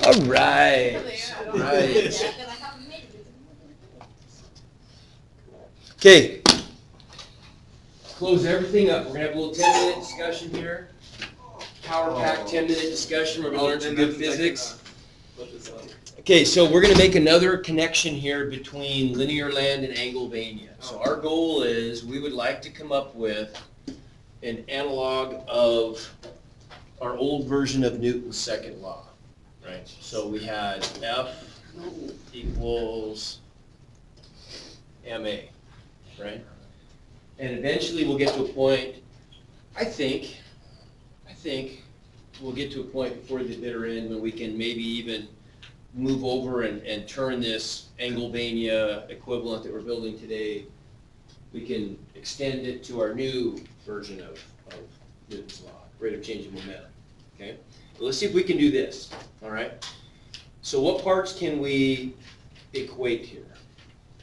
All right. Right. Okay. Close everything up. We're going to have a little 10-minute discussion here. Power pack 10-minute discussion. We're going to learn some good physics. Okay, so we're going to make another connection here between linear land and Angulvania. So our goal is we would like to come up with an analog of our old version of Newton's second law, right? So we had F equals ma, right? And eventually we'll get to a point, I think we'll get to a point before the bitter end when we can maybe even move over and turn this Angulvania equivalent that we're building today, we can extend it to our new version of Newton's law, rate of change in momentum. Okay? Well, let's see if we can do this. All right? So what parts can we equate here?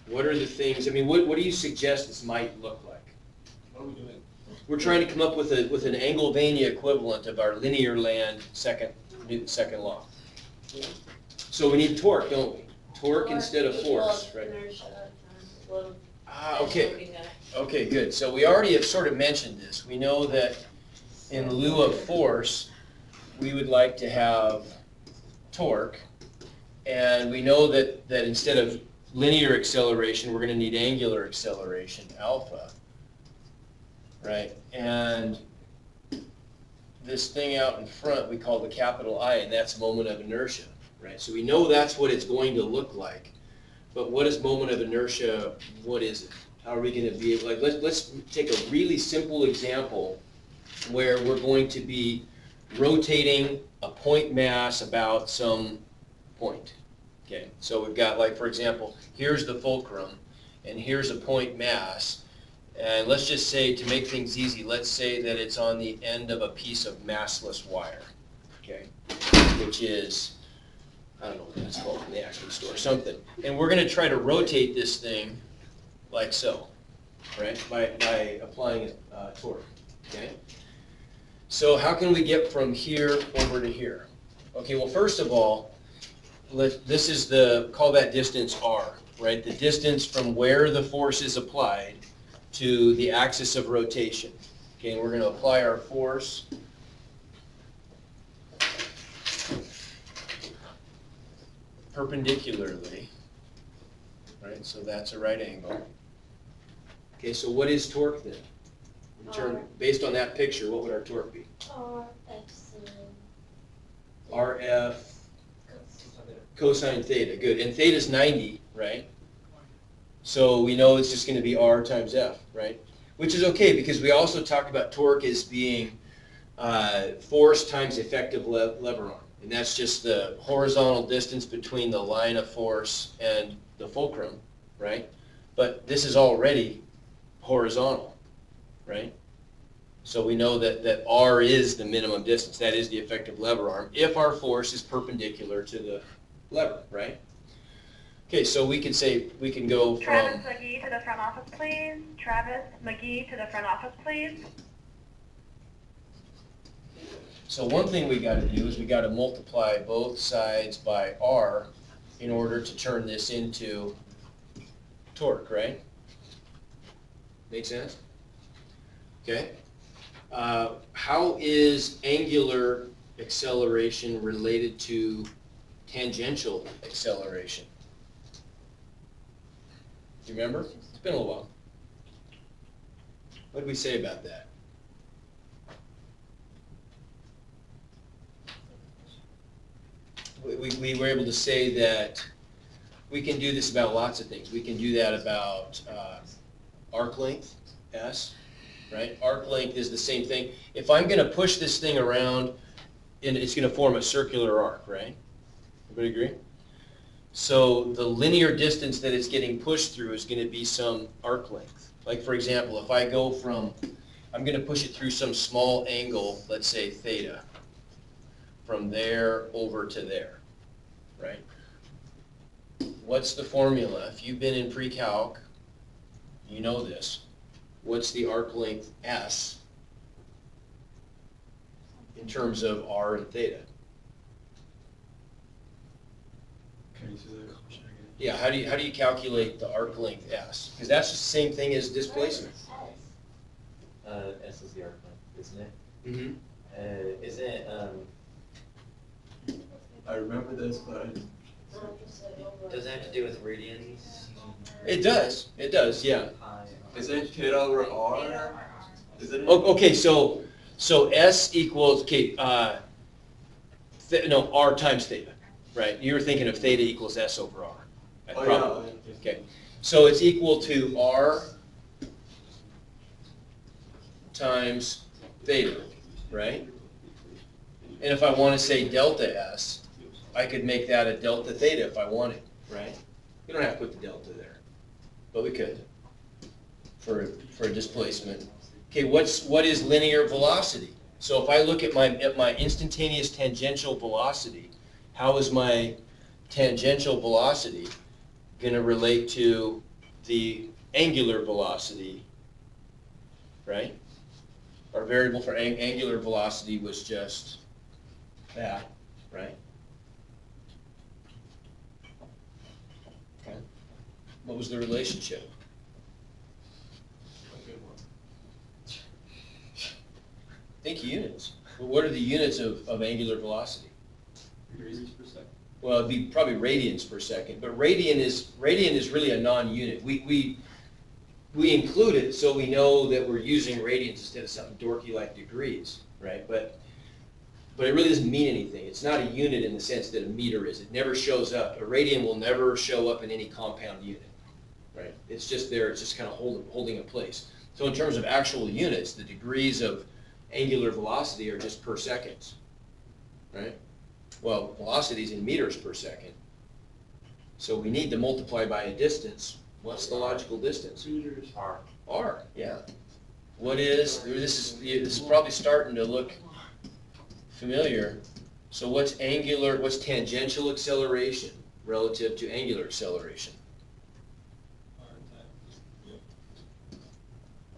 What are the things, I mean, what do you suggest this might look like? What are we doing? We're trying to come up with an Angulvania equivalent of our linear land Newton's second law. So we need torque, don't we? Torque instead of force, right? Ah, okay. Okay, good. So we already have sort of mentioned this. We know that in lieu of force, we would like to have torque. And we know that instead of linear acceleration, we're going to need angular acceleration, alpha. Right? And this thing out in front we call the capital I, and that's moment of inertia. Right? So we know that's what it's going to look like. But what is moment of inertia? What is it? How are we going to be able, like, let's take a really simple example where we're going to be rotating a point mass about some point. Okay, so we've got, like, for example, here's the fulcrum, and here's a point mass. And let's just say, to make things easy, let's say that it's on the end of a piece of massless wire, okay, which is, I don't know what that's called in the action store, something. And we're going to try to rotate this thing like so, right, by applying a torque, okay? So how can we get from here over to here? Okay, well, first of all, this is call that distance r, right? The distance from where the force is applied to the axis of rotation. Okay, and we're going to apply our force perpendicularly, right? So that's a right angle. Okay, so what is torque then? Based on that picture, what would our torque be? RF cosine theta, good. And theta is 90, right? So we know it's just going to be R times F, right? Which is okay because we also talked about torque as being force times effective lever arm. And that's just the horizontal distance between the line of force and the fulcrum, right? But this is already horizontal, right? So we know that R is the minimum distance. That is the effective lever arm if our force is perpendicular to the lever, right? Okay, so we can say, we can go from... Travis McGee to the front office, please. Travis McGee to the front office, please. So one thing we got to do is we got to multiply both sides by R in order to turn this into torque, right? Make sense? Okay. How is angular acceleration related to tangential acceleration? Do you remember? It's been a little while. What did we say about that? We were able to say that we can do this about lots of things. We can do that about arc length, S, right? Arc length is the same thing. If I'm going to push this thing around, and it's going to form a circular arc, right? Everybody agree? So the linear distance that it's getting pushed through is going to be some arc length. Like, for example, if I go from, I'm going to push it through some small angle, let's say theta, from there over to there, right? What's the formula? If you've been in pre-calc, you know this. What's the arc length S in terms of R and theta? Yeah, how do you calculate the arc length S? Because that's the same thing as displacement. S is the arc length, isn't it? Mm-hmm. Isn't it, I remember this, but doesn't it have to do with radians? It does, yeah. isn't it over R? Isn't it? Okay, so S equals, okay, no, R times theta, right? You were thinking of theta equals S over R. Oh, Probably. yeah. Okay, so it's equal to R times theta, right? And if I want to say delta S, I could make that a delta theta if I wanted, right? You don't have to put the delta there, but we could for a displacement. Okay, what is linear velocity? So if I look at my instantaneous tangential velocity, how is my tangential velocity going to relate to the angular velocity, right? Our variable for angular velocity was just that, right? Okay. What was the relationship? Think units. Well, what are the units of angular velocity? Radians per second. Well, it'd be probably radians per second, but radian is really a non-unit. We include it so we know that we're using radians instead of something dorky like degrees, right? But it really doesn't mean anything. It's not a unit in the sense that a meter is. It never shows up. A radian will never show up in any compound unit, right? It's just there. It's just kind of holding a place. So in terms of actual units, the degrees of angular velocity are just per seconds, right? Well, velocities in meters per second. So we need to multiply by a distance. What's the logical distance? Meters. R. R, yeah. What is, this is probably starting to look familiar. So what's tangential acceleration relative to angular acceleration?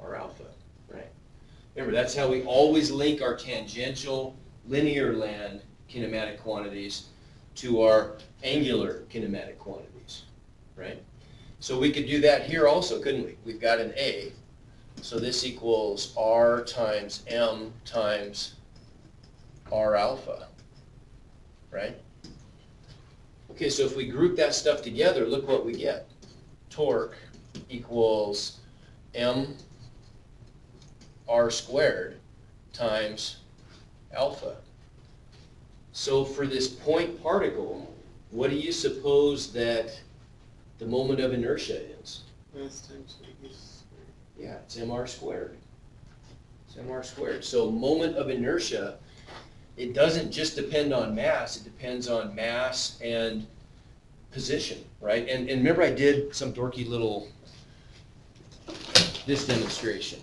R alpha, right? Remember, that's how we always link our tangential linear land kinematic quantities to our angular kinematic quantities, right? So we could do that here also, couldn't we? We've got an A, so this equals R times M times R alpha, right? Okay, so if we group that stuff together, look what we get. Torque equals M R squared times alpha. So for this point particle, what do you suppose that the moment of inertia is? Mass times radius. Yeah, it's mr squared. It's mr squared. So moment of inertia, it doesn't just depend on mass, it depends on mass and position, right? And remember I did some dorky little, this demonstration,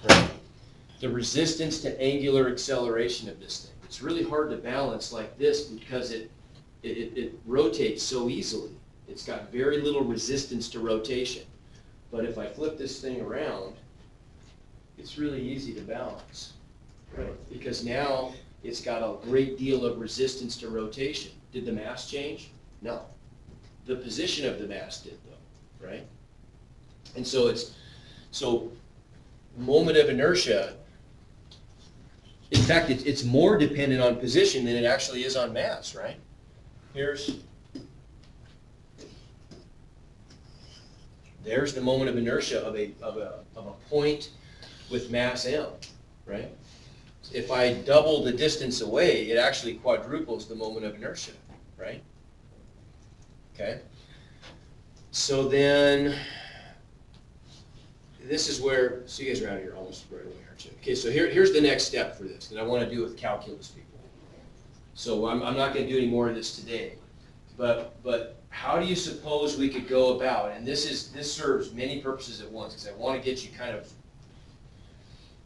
right? The resistance to angular acceleration of this thing. It's really hard to balance like this because it rotates so easily. It's got very little resistance to rotation. But if I flip this thing around, it's really easy to balance, right? Because now it's got a great deal of resistance to rotation. Did the mass change? No. The position of the mass did though, right? And so moment of inertia, in fact, it's more dependent on position than it actually is on mass, right? There's the moment of inertia of a point with mass m, right? If I double the distance away, it actually quadruples the moment of inertia, right? Okay. So then, this is where, so you guys are out of here almost right away, aren't you? Okay, so here's the next step for this that I want to do with calculus people. So I'm not going to do any more of this today, but how do you suppose we could go about, and this serves many purposes at once, because I want to get you kind of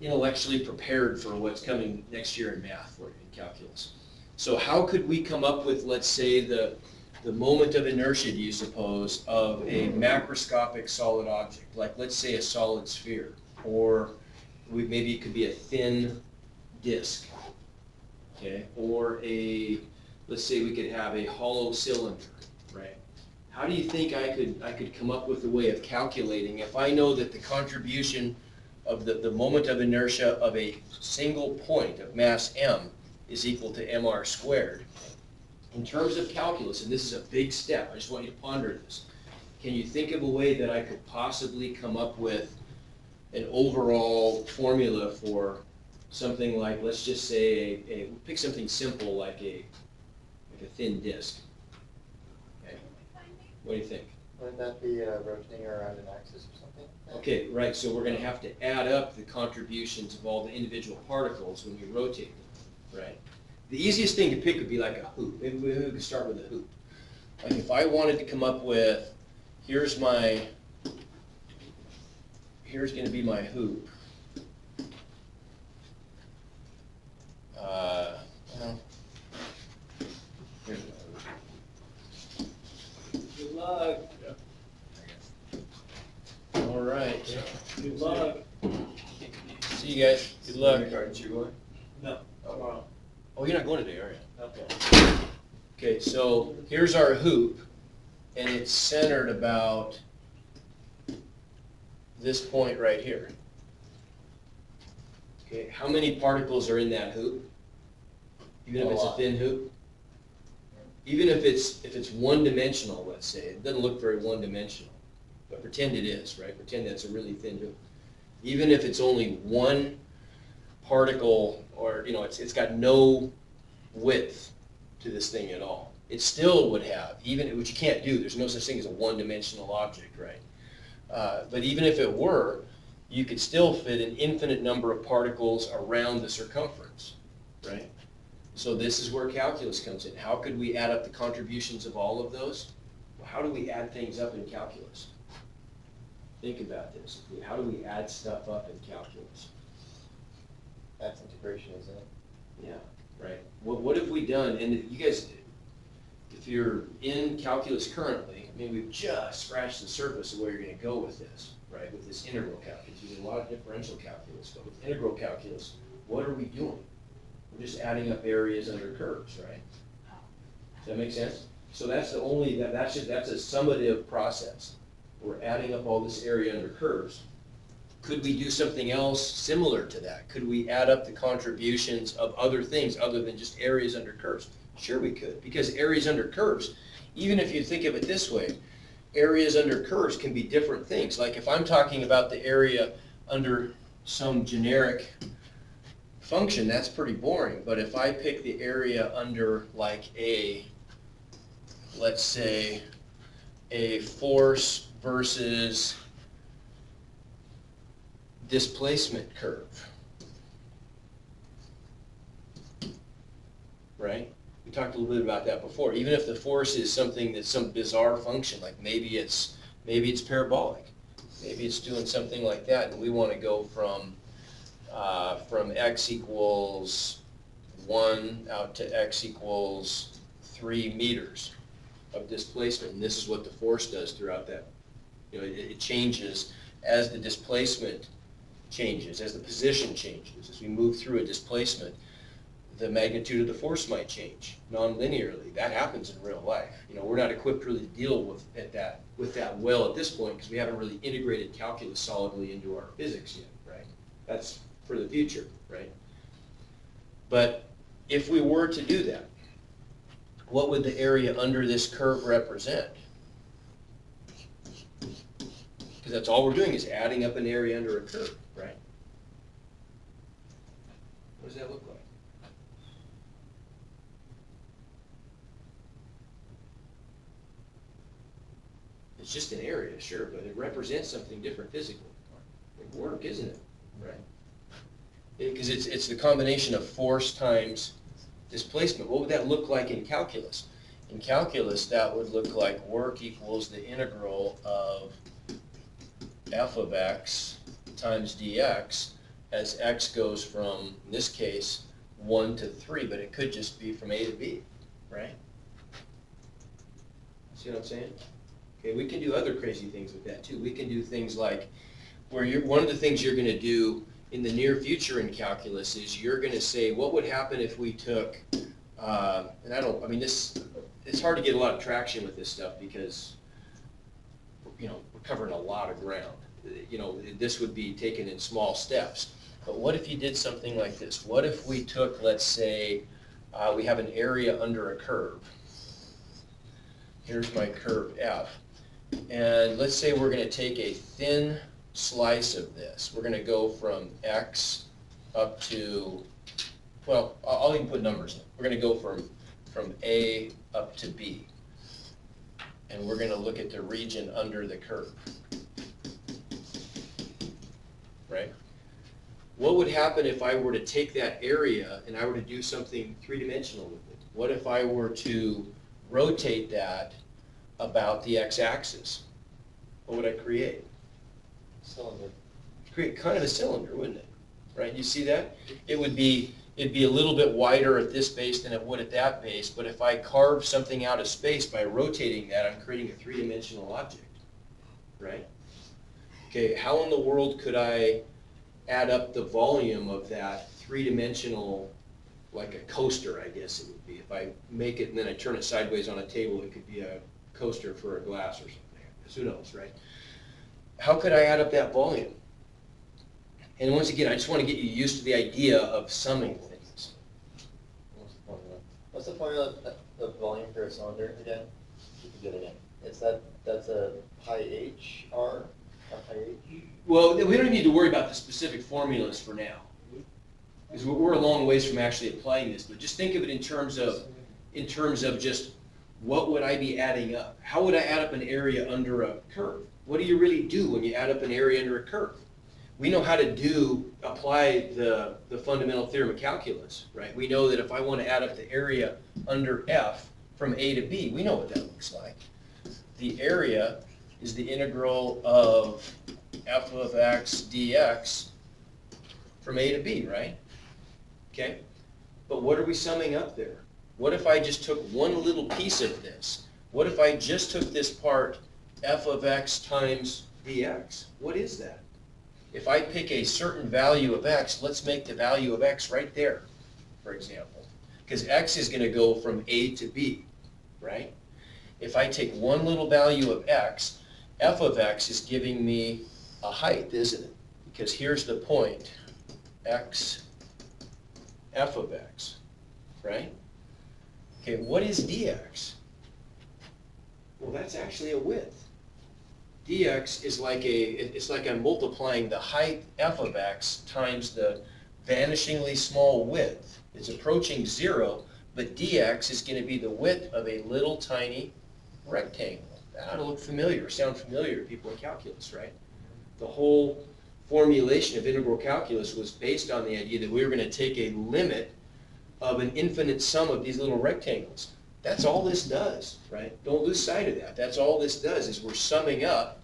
intellectually prepared for what's coming next year in math for you in calculus. So how could we come up with, let's say, the moment of inertia, do you suppose, of a macroscopic solid object, like let's say a solid sphere, or maybe it could be a thin disk, okay, or let's say we could have a hollow cylinder, right? how do you think I could come up with a way of calculating if I know that the contribution of the moment of inertia of a single point of mass m is equal to mr squared? In terms of calculus, and this is a big step, I just want you to ponder this. Can you think of a way that I could possibly come up with an overall formula for something like, let's just say, pick something simple like a thin disk? Okay. What do you think? Wouldn't that be rotating around an axis or something? Okay, right, so we're going to have to add up the contributions of all the individual particles when we rotate them, right? The easiest thing to pick would be like a hoop. Maybe we could start with a hoop. Like if I wanted to come up with, here's going to be my hoop. Well, here's my hoop. Good luck. All right. Good luck. See you guys. Good luck. Aren't you going? No, tomorrow. Oh, you're not going today, are you? Okay. Okay, so here's our hoop, and it's centered about this point right here. Okay, how many particles are in that hoop? Even if it's a thin hoop? Even if it's one-dimensional, let's say, it doesn't look very one-dimensional, but pretend it is, right? Pretend that's a really thin hoop. Even if it's only one particle, or it's got no width to this thing at all, it still would have, which you can't do, there's no such thing as a one-dimensional object, right? But even if it were, you could still fit an infinite number of particles around the circumference, right? So this is where calculus comes in. How could we add up the contributions of all of those? Well, how do we add things up in calculus? Think about this. How do we add stuff up in calculus? That's integration, isn't it? Yeah, right. What have we done? And you guys, if you're in calculus currently, I mean, we've just scratched the surface of where you're going to go with this, right? With this integral calculus. You do a lot of differential calculus, but with integral calculus, what are we doing? We're just adding up areas under curves, right? Does that make sense? So that's the only, that's a summative process. We're adding up all this area under curves. Could we do something else similar to that? Could we add up the contributions of other things other than just areas under curves? Sure we could, because areas under curves, even if you think of it this way, areas under curves can be different things. Like if I'm talking about the area under some generic function, that's pretty boring. But if I pick the area under like let's say, a force versus displacement curve, right? We talked a little bit about that before. Even if the force is something that's some bizarre function, like maybe it's parabolic, maybe it's doing something like that, and we want to go from x equals 1 out to x equals 3 meters of displacement, and this is what the force does throughout that. It changes as the displacement changes, as the position changes. As we move through a displacement, the magnitude of the force might change non-linearly. That happens in real life. We're not equipped really to deal with that well at this point because we haven't really integrated calculus solidly into our physics yet, right? That's for the future, right? But if we were to do that, what would the area under this curve represent? Because that's all we're doing is adding up an area under a curve, right? What does that look like? It's just an area, sure, but it represents something different physically. Like work, isn't it? Right. Because it's the combination of force times displacement. What would that look like in calculus? In calculus, that would look like work equals the integral of f of x times dx as x goes from, in this case, 1 to 3, but it could just be from A to B, right? See what I'm saying? Okay, we can do other crazy things with that too. We can do things like, one of the things you're going to do in the near future in calculus is you're going to say, what would happen if we took, it's hard to get a lot of traction with this stuff because we're covering a lot of ground. This would be taken in small steps. But what if you did something like this? What if we took, let's say, we have an area under a curve. Here's my curve F. And let's say we're going to take a thin slice of this. We're going to go from X up to, well, I'll even put numbers in. We're going to go from A up to B. And we're going to look at the region under the curve. Right? What would happen if I were to take that area and I were to do something three-dimensional with it? What if I were to rotate that about the x-axis? What would I create? Cylinder. Create kind of a cylinder, wouldn't it? Right? You see that? It'd be a little bit wider at this base than it would at that base, but if I carve something out of space by rotating that, I'm creating a three-dimensional object. Right? Okay, how in the world could I add up the volume of that three-dimensional, like a coaster, I guess it would be. If I make it and then I turn it sideways on a table, it could be a coaster for a glass or something. Who knows, right? How could I add up that volume? And once again, I just want to get you used to the idea of summing things. What's the formula of volume for a cylinder again? You can get it in. That's a pi h r, pi h. Well, we don't even need to worry about the specific formulas for now, because we're a long ways from actually applying this. But just think of it in terms of just what would I be adding up? How would I add up an area under a curve? What do you really do when you add up an area under a curve? We know how to apply the fundamental theorem of calculus, right? We know that if I want to add up the area under F from A to B, we know what that looks like. The area is the integral of f of x dx from A to B, right? Okay? But what are we summing up there? What if I just took one little piece of this? What if I just took this part, f of x times dx? What is that? If I pick a certain value of x, let's make the value of x right there, for example. Because x is going to go from A to B, right? If I take one little value of x, f of x is giving me a height, isn't it? Because here's the point, x, f of x, right? Okay, what is dx? Well, that's actually a width. Dx is it's like I'm multiplying the height f of x times the vanishingly small width. It's approaching 0, but dx is going to be the width of a little tiny rectangle. That ought to look familiar, sound familiar to people in calculus, right? The whole formulation of integral calculus was based on the idea that we were going to take a limit of an infinite sum of these little rectangles. That's all this does, right? Don't lose sight of that. That's all this does, is we're summing up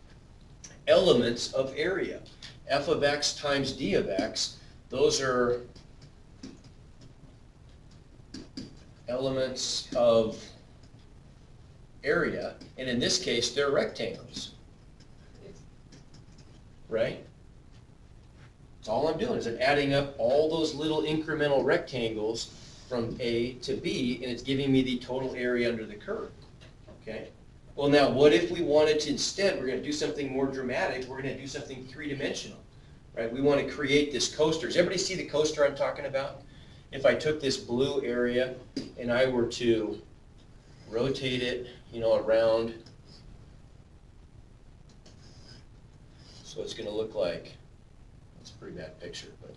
elements of area. F of x times d of x, those are elements of area, and in this case, they're rectangles, right? All I'm doing is I'm adding up all those little incremental rectangles from A to B, and it's giving me the total area under the curve, okay? Well, now, what if we wanted to instead, we're going to do something more dramatic, we're going to do something three-dimensional, right? We want to create this coaster. Does everybody see the coaster I'm talking about? If I took this blue area and I were to rotate it, around, so it's going to look like, it's a pretty bad picture, but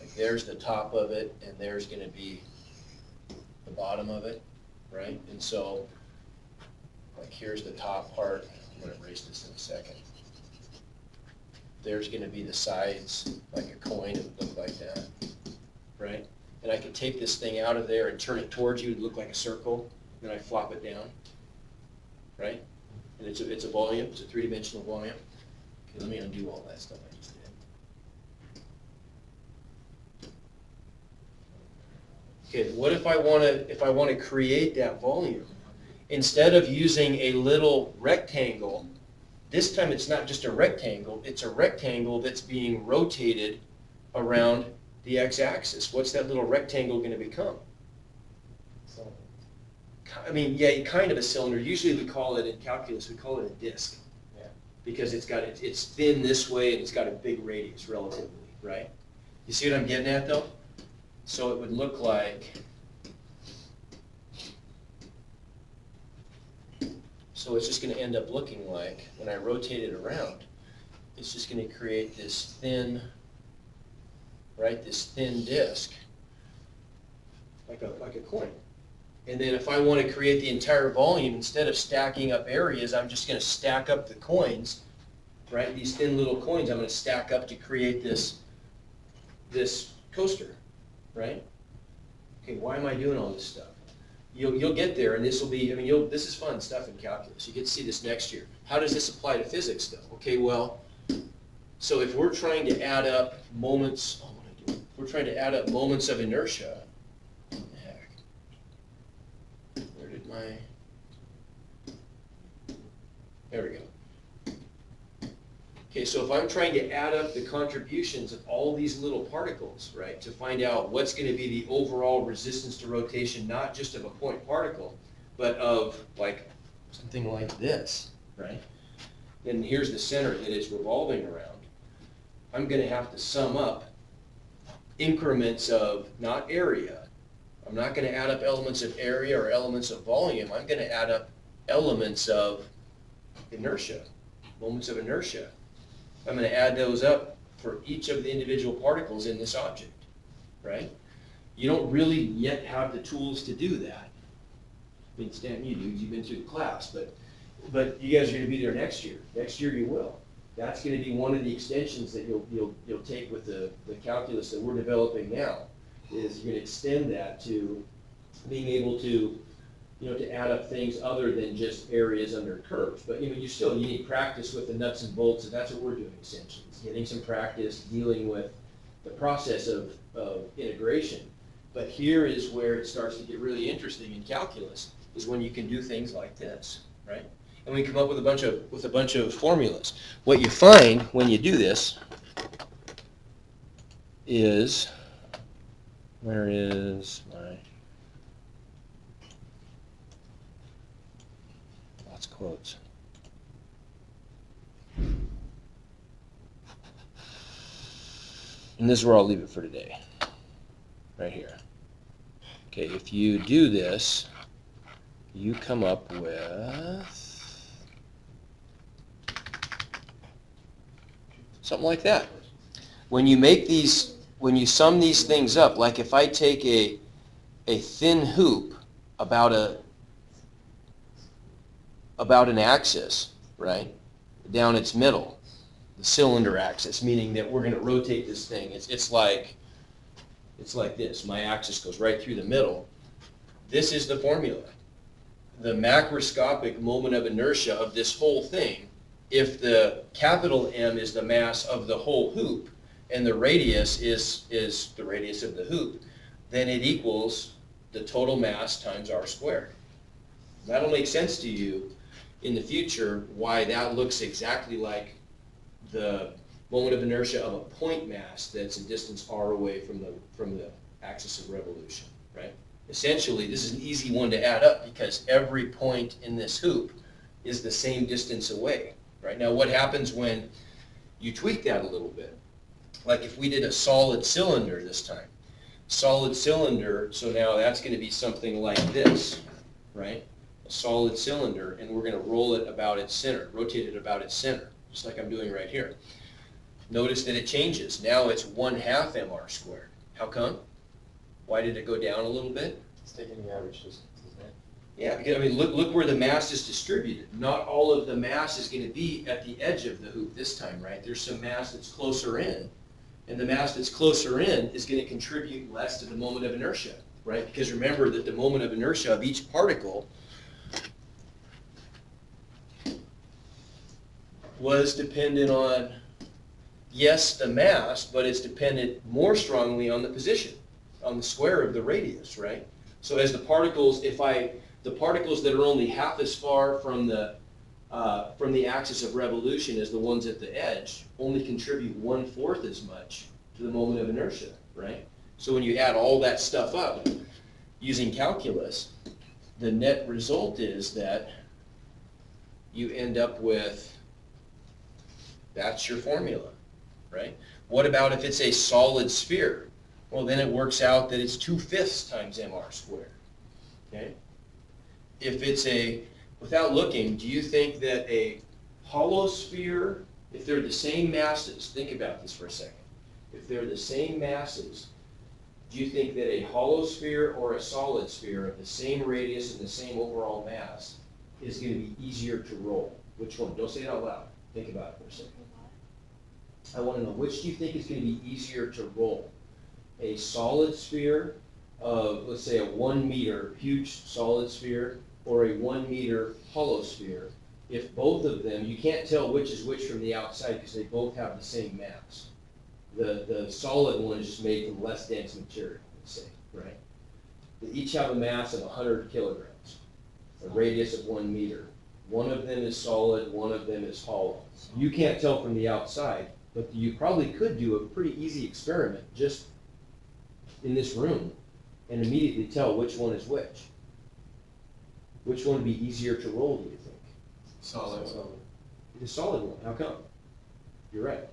like there's the top of it, and there's going to be the bottom of it, right? And so, like here's the top part. I'm going to erase this in a second. There's going to be the sides, like a coin. It would look like that, right? And I could take this thing out of there and turn it towards you. It would look like a circle. Then I flop it down, right? And it's a volume. It's a three-dimensional volume. Okay, let me undo all that stuff I just did. Okay, what if I want to create that volume? Instead of using a little rectangle, this time it's not just a rectangle, it's a rectangle that's being rotated around the x-axis. What's that little rectangle going to become? I mean, yeah, kind of a cylinder. Usually we call it, in calculus, we call it a disk. Yeah. because it's thin this way and it's got a big radius relatively, right? You see what I'm getting at though? So it would look like, so it's just going to end up looking like, when I rotate it around, it's just going to create this thin, right, this thin disc, like a coin. And then if I want to create the entire volume, instead of stacking up areas, I'm just going to stack up the coins, right? These thin little coins I'm going to stack up to create this coaster, right? Okay, why am I doing all this stuff? You'll get there, and this will be, I mean, this is fun stuff in calculus. You get to see this next year. How does this apply to physics, though? Okay, well, so if we're trying to add up moments, oh, what am I doing? We're trying to add up moments of inertia. What the heck? Where did my, there we go. Okay, so if I'm trying to add up the contributions of all these little particles, right, to find out what's going to be the overall resistance to rotation, not just of a point particle, but of like something like this, right? And here's the center that it's revolving around. I'm going to have to sum up increments of, not area. I'm not going to add up elements of area or elements of volume. I'm going to add up elements of inertia, moments of inertia. I'm going to add those up for each of the individual particles in this object, right? You don't really yet have the tools to do that. I mean, Stan, you do, you've been through the class, but you guys are going to be there next year. Next year you will. That's going to be one of the extensions that you'll take with the calculus that we're developing now, is you're going to extend that to being able to, to add up things other than just areas under curves. But you need practice with the nuts and bolts, and that's what we're doing essentially. It's getting some practice dealing with the process of integration. But here is where it starts to get really interesting in calculus, is when you can do things like this, right? And we come up with a bunch of formulas. What you find when you do this is, where is my quotes? And this is where I'll leave it for today, right here. Okay, if you do this, you come up with something like that. When you make these, when you sum these things up, like if I take a thin hoop about an axis, right, down its middle, the cylinder axis, meaning that we're going to rotate this thing. It's like this. My axis goes right through the middle. This is the formula. The macroscopic moment of inertia of this whole thing, if the capital M is the mass of the whole hoop and the radius is the radius of the hoop, then it equals the total mass times r squared. That'll make sense to you in the future, why that looks exactly like the moment of inertia of a point mass that's a distance r away from the axis of revolution, right? Essentially, this is an easy one to add up because every point in this hoop is the same distance away, right? Now, what happens when you tweak that a little bit? Like if we did a solid cylinder this time. Solid cylinder, so now that's going to be something like this, right? A solid cylinder, and we're going to roll it about its center, rotate it about its center, just like I'm doing right here. Notice that it changes. Now it's 1/2 mr squared. How come? Why did it go down a little bit? It's taking the average distance, isn't it? Yeah, because I mean, look where the mass is distributed. Not all of the mass is going to be at the edge of the hoop this time, right? There's some mass that's closer in, and the mass that's closer in is going to contribute less to the moment of inertia, right? Because remember that the moment of inertia of each particle was dependent on, yes, the mass, but it's dependent more strongly on the position, on the square of the radius, right? So as the particles, the particles that are only half as far from the axis of revolution as the ones at the edge only contribute 1/4 as much to the moment of inertia, right? So when you add all that stuff up using calculus, the net result is that you end up with That's your formula, right? What about if it's a solid sphere? Well, then it works out that it's 2/5 times mr squared, okay? If it's without looking, do you think that a hollow sphere, if they're the same masses, think about this for a second. If they're the same masses, do you think that a hollow sphere or a solid sphere of the same radius and the same overall mass is going to be easier to roll? Which one? Don't say it out loud. Think about it for a second. I want to know, which do you think is going to be easier to roll? A solid sphere of, let's say, a 1 meter huge solid sphere, or a 1 meter hollow sphere? If both of them, you can't tell which is which from the outside because they both have the same mass. The solid one is just made from less dense material, let's say, right? They each have a mass of 100 kilograms, a radius of 1 meter. One of them is solid, one of them is hollow. You can't tell from the outside, but you probably could do a pretty easy experiment just in this room and immediately tell which one is which. Which one would be easier to roll, do you think? Solid. The solid one. How come? You're right.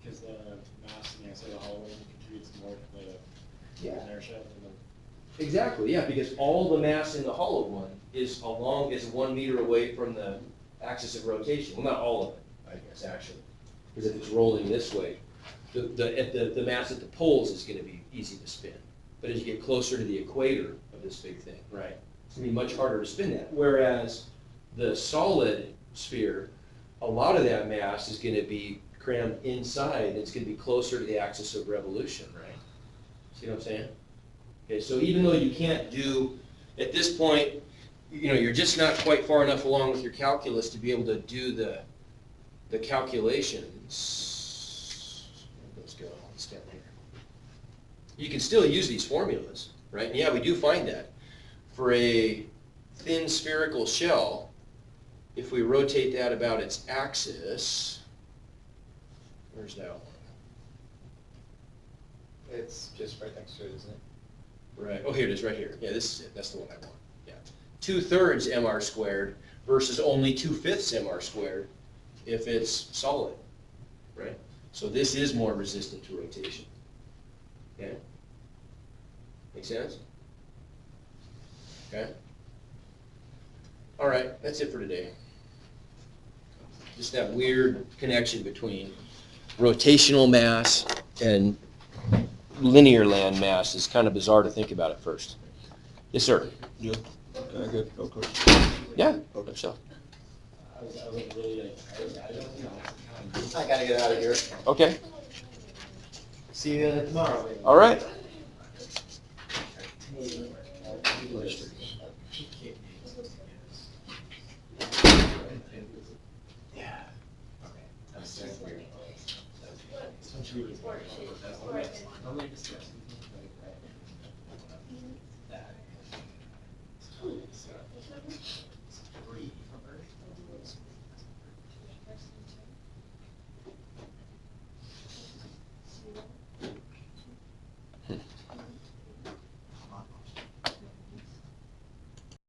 Because the mass in the outside of the hollow contributes more to the Yeah. inertia than Exactly, yeah, because all the mass in the hollow one is 1 meter away from the axis of rotation. Well, not all of it, I guess, actually. Because if it's rolling this way, the mass at the poles is going to be easy to spin. But as you get closer to the equator of this big thing, right, it's going to be much harder to spin that. Whereas the solid sphere, a lot of that mass is going to be crammed inside, and it's going to be closer to the axis of revolution, right? See what I'm saying? Okay, so even though you can't do, at this point, you're just not quite far enough along with your calculus to be able to do the calculations. Let's go, let's down here. You can still use these formulas, right? And yeah, we do find that. For a thin spherical shell, if we rotate that about its axis, where's that one? It's just right next to it, isn't it? Right, oh, here it is, right here. Yeah, this is it, that's the one I want, yeah. 2/3 mr squared versus only 2/5 mr squared if it's solid, right? So this is more resistant to rotation, okay? Make sense? Okay? All right, that's it for today. Just that weird connection between rotational mass and linear land mass is kind of bizarre to think about at first. Yes, sir. Yeah. Okay, good. Okay. Yeah. So. I wasn't really I don't know. I gotta get out of here. Okay. See you tomorrow. All right.